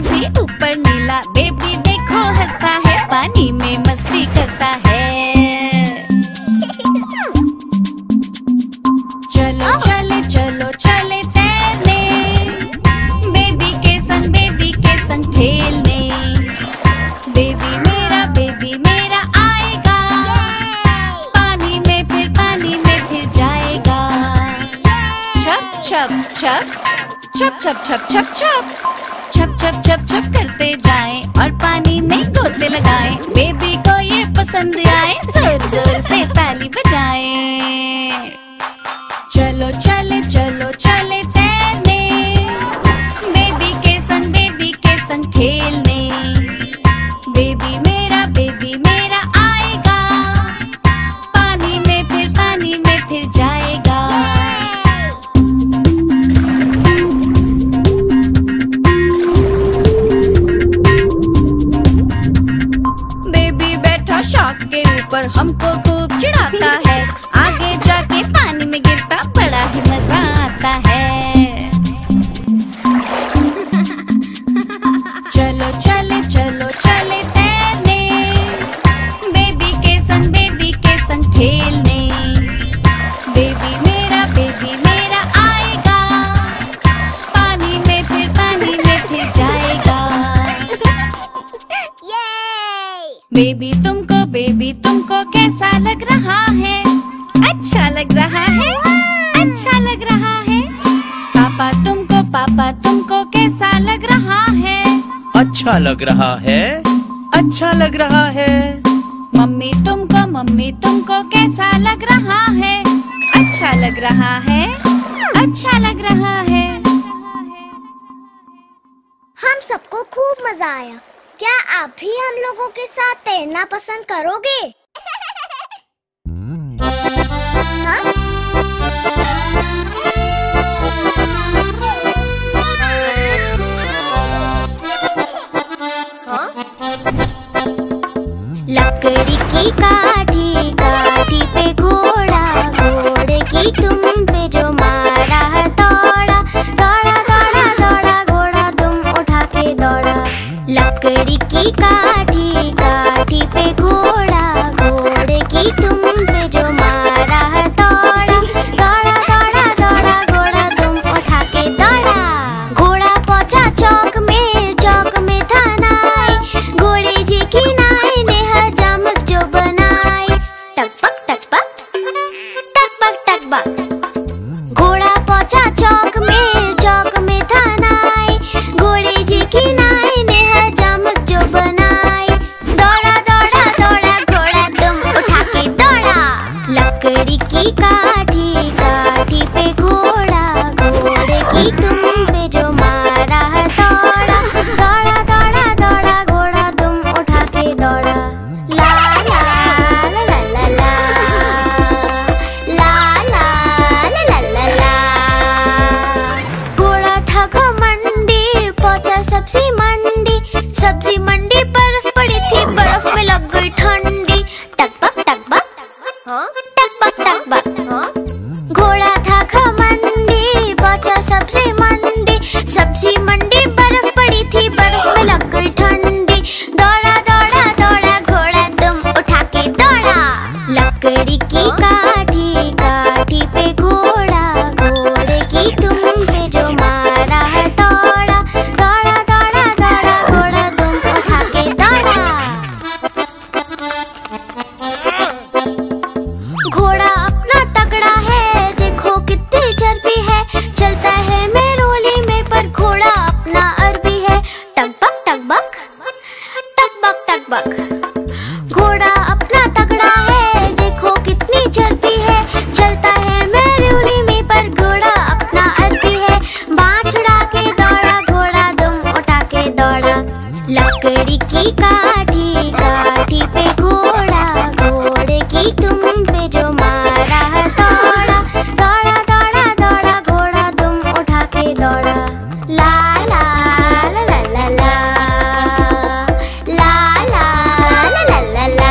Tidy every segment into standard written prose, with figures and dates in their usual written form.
भी ऊपर नीला, बेबी देखो हंसता है, पानी में मस्ती करता है। चलो चले चलो चले तैरने, बेबी के संग खेलने। बेबी मेरा आएगा, पानी में फिर जाएगा। छप छप छप छप छप छप छप छप छप छप छप छप करते जाएं और पानी में गोते लगाएं। बेबी को ये पसंद आए, जोर जोर से ताली बजाएं। चलो चले तैरने, बेबी के संग खेलने। बेबी मेरा आएगा, पानी में फिर जाएगा। बेबी बैठा शार्क के ऊपर, हमको खूब चिढ़ाता है, आगे जाके पानी में गिरता बड़ा ही मजा आता है। चलो चले तैरने, बेबी के संग खेलने। बेबी मेरा आएगा, पानी में फिर जाएगा। बेबी तुमको कैसा लग रहा है? अच्छा लग रहा है, अच्छा लग रहा है। पापा तुमको कैसा लग रहा है? अच्छा लग रहा है, अच्छा लग रहा है। मम्मी तुमको कैसा लग रहा है? अच्छा लग रहा है, अच्छा लग रहा है। हम सबको खूब मजा आया। क्या आप भी हम लोगों के साथ तैरना पसंद करोगे? हाँ? लकड़ी की काठी, काठी पे घोड़ा, घोड़े की तुम पे जो मारा दौड़ा, दौड़ा दौड़ा दौड़ा घोड़ा तुम उठा के दौड़ा। लकड़ी की काठी, काठी पे घोड़ा, घोड़े की तुम पे जो मारा दौड़ा, दौड़ा दौड़ा दौड़ा घोड़ा तुम उठा के दौड़ा। घोड़ा पहुंचा चौक में था नाई, घोड़े जी की नाई ने हजामत जो बनाई। टकबक टकबक टकबक टकबक। घोड़ा पहुंचा चौक में था नाई, घोड़े जी की नाई ने हजामत जो बनाई। दौड़ा दौड़ा दौड़ा घोड़ा तुम उठा के दौड़ा। लकड़ी की काठी, काठी पे घोड़ा, घोड़े की तुम पे जो मारा दौड़ा, दौड़ा दौड़ा दौड़ा घोड़ा तुम उठा के दौड़ा। ला ला ला ला ला ला, ला ला ला ला ला ला। घोड़ा था घमंडी, पहुंचा सब्जी मंडी, सब्जी मंडी बर्फ पड़ी थी, बर्फ में लग गई ठंडी। टकबक टकबक टकबक टकबक। घोड़ा था घमंडी, पहुंचा सब्जी मंडी, सब्जी मंडी बर्फ पड़ी थी, बर्फ में लग गई ठंडी। दौड़ा दौड़ा दौड़ा घोड़ा तुम उठा के दौड़ा। लकड़ी की काठी, काठी पे घोड़ा, घोड़े की तुम पे जो मारा दौड़ा, दौड़ा दौड़ा दौड़ा घोड़ा तुम उठा के दौड़ा। घोड़ा अपना तगड़ा है, देखो कितनी चर्बी है, चलता है मेरोली में पर घोड़ा अपना अरबी है। टकबक टकबक टकबक टकबक। घोड़ा अपना तगड़ा है, देखो कितनी चर्बी है, चलता है मेरोली में पर घोड़ा अपना अरबी है। बाँह छुड़ा के दौड़ा घोड़ा तुम उठा के दौड़ा। लकड़ी की काठी, काठी पे घोड़ा, घोड़े की तुम पे जो मारा दौड़ा, दौड़ा दौड़ा दौड़ा घोड़ा तुम उठा के दौड़ा। ला ला ला ला ला ला, ला ला ला ला ला ला।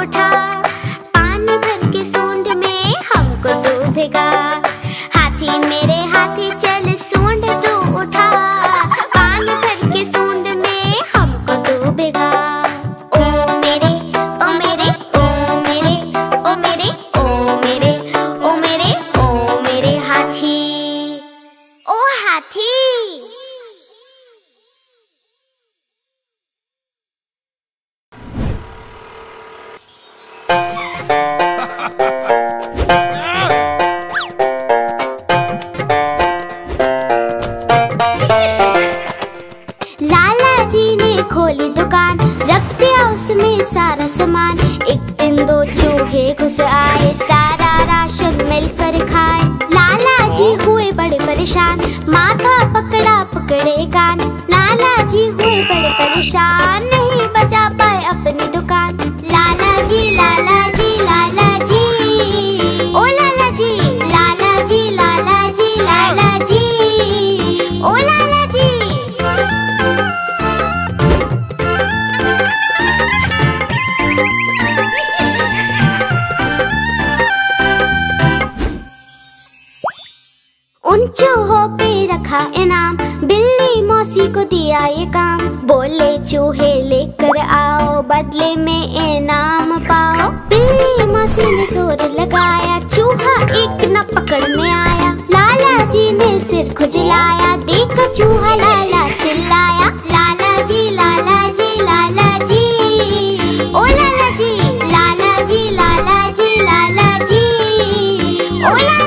लाला जी ने खोली दुकान, रख दिया उसमें सारा सामान। एक दिन दो चूहे घुस आए, सारा राशन मिलकर खाए। लाला जी हुए बड़े परेशान, माथा पकड़ा पकड़े कान। लाला जी हुए बड़े परेशान, नहीं बचा पाए अपनी दुकान। लाला जी लाला जी लाला जी, ओ लाला जी लाला जी लाला जी लाला जी, ओ लाला जी। उन चूहों पे रखा इनाम, बिल्ली मौसी को दिया ये काम। बोले चूहे लेकर आओ, बदले में इनाम पाओ। बिल्ली मौसी ने जोर लगाया, चूहा एक न पकड़ में आया। लाला जी ने सिर खुजलाया, देख चूहा लाला चिल्लाया। लाला जी लाला जी लाला जी, ओ लाला जी लाला जी लाला जी लाला जी, ओ लाला